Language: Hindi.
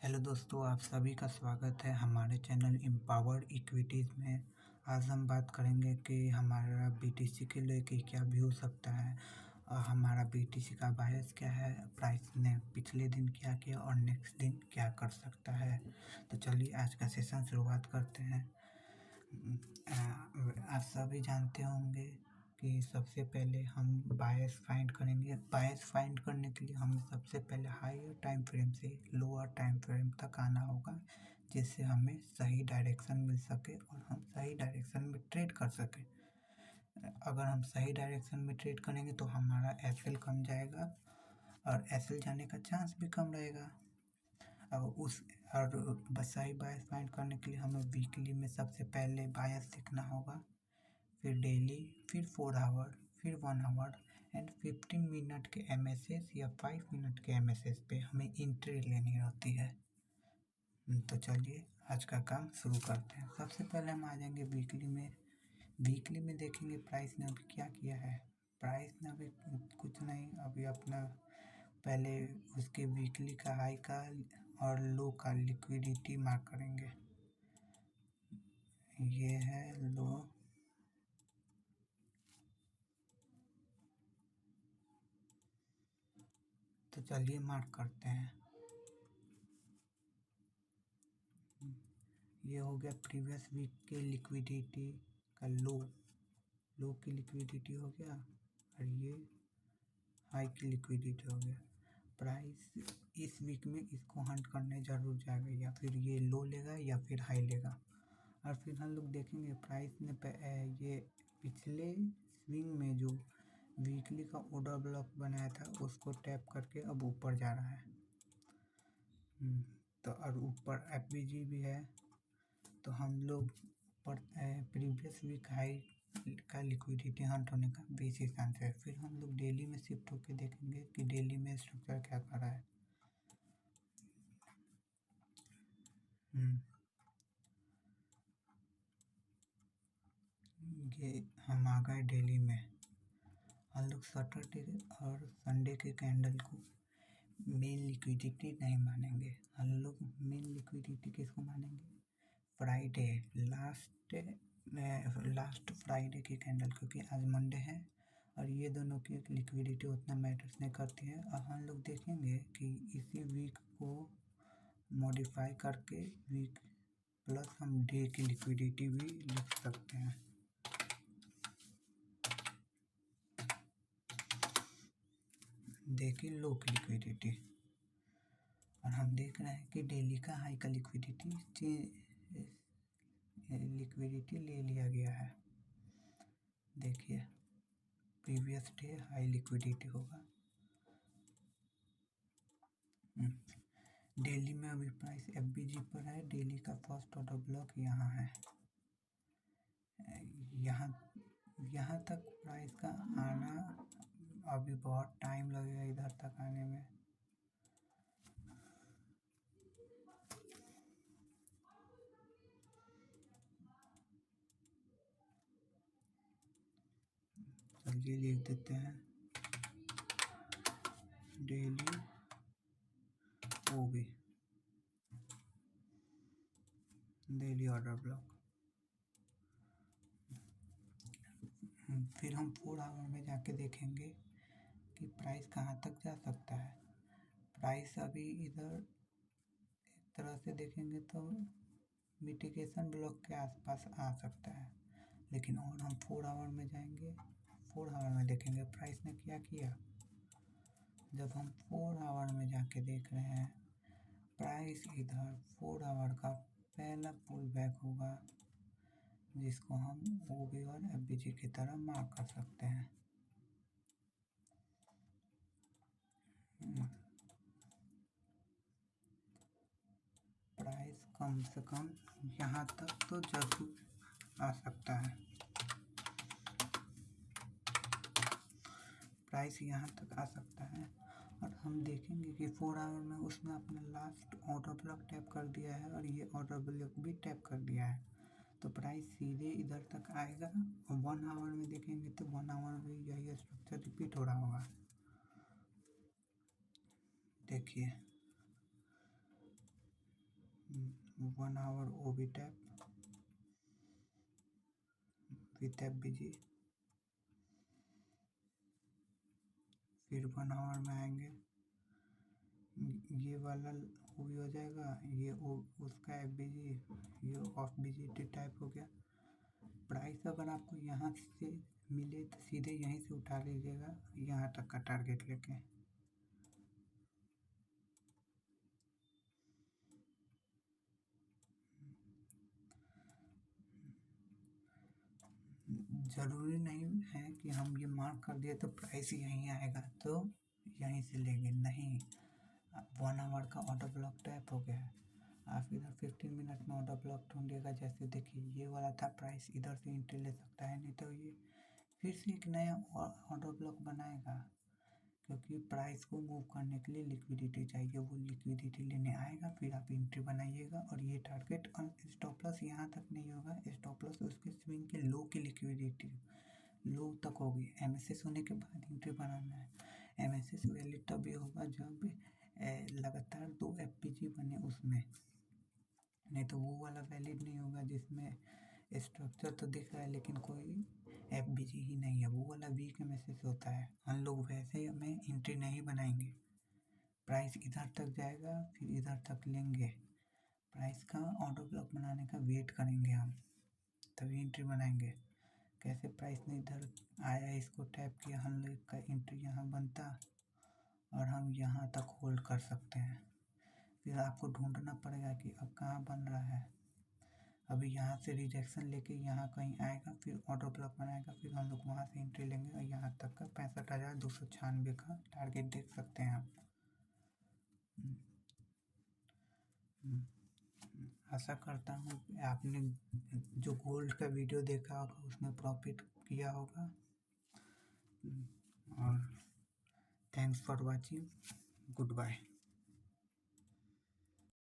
हेलो दोस्तों, आप सभी का स्वागत है हमारे चैनल एम्पावर्ड इक्विटीज़ में। आज हम बात करेंगे कि हमारा बीटीसी के लिए क्या भी हो सकता है और हमारा बीटीसी का बायस क्या है, प्राइस ने पिछले दिन क्या किया और नेक्स्ट दिन क्या कर सकता है। तो चलिए आज का सेशन शुरुआत करते हैं। आप सभी जानते होंगे कि सबसे पहले हम बायस फाइंड करेंगे। बायस फाइंड करने के लिए हमें सबसे पहले हायर टाइम फ्रेम से लोअर टाइम फ्रेम तक आना होगा, जिससे हमें सही डायरेक्शन मिल सके और हम सही डायरेक्शन में ट्रेड कर सकें। अगर हम सही डायरेक्शन में ट्रेड करेंगे तो हमारा एसएल कम जाएगा और एसएल जाने का चांस भी कम रहेगा। अब सही बायस फाइंड करने के लिए हमें वीकली में सबसे पहले बायस सीखना होगा, फिर डेली, फिर 4 आवर, फिर 1 आवर एंड 15 मिनट के एमएसएस या 5 मिनट के एमएसएस पे हमें एंट्री लेनी होती है। तो चलिए आज का काम शुरू करते हैं। सबसे पहले हम आ जाएंगे वीकली में। वीकली में देखेंगे प्राइस ने अभी क्या किया है। प्राइस ने अभी कुछ नहीं, अभी अपना पहले उसके वीकली का हाई का और लो का लिक्विडिटी मार्क करेंगे। ये है लो, तो चलिए मार्क करते हैं। ये हो गया प्रीवियस वीक के लिक्विडिटी का लो की लिक्विडिटी हो गया और ये हाई की लिक्विडिटी हो गया। प्राइस इस वीक में इसको हंट करने जरूर जाएगा, या फिर ये लो लेगा या फिर हाई लेगा। और फिर हम लोग देखेंगे प्राइस ने ये पिछले स्विंग में जो वीकली का ऑर्डर ब्लॉक बनाया था उसको टैप करके अब ऊपर जा रहा है। तो और ऊपर एफबीजी भी है, तो हम लोग प्रीवियस वीक हाई का लिक्विडिटी हंट होने का बेस चांस है। फिर हम लोग डेली में शिफ्ट होकर देखेंगे कि डेली में स्ट्रक्चर क्या कर रहा है। ये हम आ गए डेली में। हम लोग सैटरडे और संडे के कैंडल को मेन लिक्विडिटी नहीं मानेंगे। हम लोग मेन लिक्विडिटी किसको मानेंगे? फ्राइडे, लास्ट फ्राइडे की कैंडल, क्योंकि आज मंडे है और ये दोनों की लिक्विडिटी उतना मैटर्स नहीं करती है। और हम लोग देखेंगे कि इसी वीक को मॉडिफाई करके वीक प्लस हम डे की लिक्विडिटी भी लिख सकते हैं। देखिए लो की लिक्विडिटी, और हम देख रहे हैं कि डेली का हाई का लिक्विडिटी ले लिया गया है। देखिए प्रीवियस डे हाई लिक्विडिटी होगा। डेली में अभी प्राइस एफबीजी पर है। डेली का फर्स्ट ऑर्डर ब्लॉक यहाँ है। यहाँ तक प्राइस का आना अभी बहुत टाइम लगेगा इधर तक आने में। चलिए लिख देते हैं डेली ओबी, डेली ऑर्डर ब्लॉक। फिर हम 4 आवर में जाके देखेंगे कि प्राइस कहाँ तक जा सकता है। प्राइस अभी इधर एक तरह से देखेंगे तो मिटिगेशन ब्लॉक के आसपास आ सकता है, लेकिन और हम 4 आवर में जाएंगे। 4 आवर में देखेंगे प्राइस ने क्या किया। जब हम 4 आवर में जाके देख रहे हैं प्राइस इधर 4 आवर का पहला पुल बैक होगा, जिसको हम ओबी और एफबीजी की तरह मार्क कर सकते हैं। प्राइस कम से कम यहाँ तक तो जरूर आ सकता है। प्राइस यहाँ तक आ सकता है और हम देखेंगे कि 4 आवर में उसने अपना लास्ट ऑर्डर ब्लॉक टैप कर दिया है और ये ऑर्डर ब्लॉक भी टैप कर दिया है, तो प्राइस सीधे इधर तक आएगा। और 1 आवर में देखेंगे तो 1 आवर में यही स्ट्रक्चर रिपीट हो रहा होगा। देखिए 1 hour OB tap with FBG। फिर 1 आवर में आएंगे, ये वाला वो भी हो जाएगा, ये उसका FBG, ये ऑफ BGT टाइप हो गया। प्राइस अगर आपको यहाँ से मिले तो सीधे यहीं से उठा लीजिएगा यहाँ तक का टारगेट लेके। ज़रूरी नहीं है कि हम ये मार्क कर दिए तो प्राइस यहीं आएगा तो यहीं से लेंगे, नहीं। 1 आवर का ऑर्डर ब्लॉक टाइप हो गया है, आप इधर 15 मिनट में ऑर्डर ब्लॉक ढूंढिएगा। जैसे देखिए ये वाला था, प्राइस इधर से एंट्री ले सकता है, नहीं तो ये फिर से एक नया ऑर्डर ब्लॉक बनाएगा, क्योंकि प्राइस को मूव करने के लिए लिक्विडिटी चाहिए। वो लिक्विडिटी लेने आएगा, फिर आप एंट्री बनाइएगा। और ये टारगेट स्टॉप लॉस यहाँ तक नहीं होगा, स्टॉप लॉस उसके स्विंग के लो की लिक्विडिटी लो तक होगी। MSS होने के बाद एंट्री बनाना है। MSS वैलिड तभी होगा जब लगातार 2 FBG बने उसमें, नहीं तो वो वाला वैलिड नहीं होगा जिसमें स्ट्रक्चर तो दिख रहा है लेकिन कोई FBG ही नहीं है, वो वाला वीक MSS होता है। हम लोग वैसे में एंट्री नहीं बनाएंगे, प्राइस इधर तक जाएगा फिर इधर तक लेंगे, प्राइस का ऑर्डर ब्लॉक बनाने का वेट करेंगे हम, तभी एंट्री बनाएंगे। कैसे प्राइस ने इधर आया, इसको टैप किया, हम लोग का एंट्री यहाँ बनता और हम यहाँ तक होल्ड कर सकते हैं। फिर आपको ढूंढना पड़ेगा कि अब कहाँ बन रहा है। अभी यहाँ से रिजेक्शन लेके यहाँ कहीं आएगा, फिर ऑर्डर ब्लॉक बनाएगा, फिर हम लोग वहाँ से एंट्री लेंगे और यहाँ तक का 65,296 का टारगेट देख सकते हैं आप। आशा करता हूँ कि आपने जो गोल्ड का वीडियो देखा होगा उसमें प्रॉफिट किया होगा। और thanks for watching, good bye.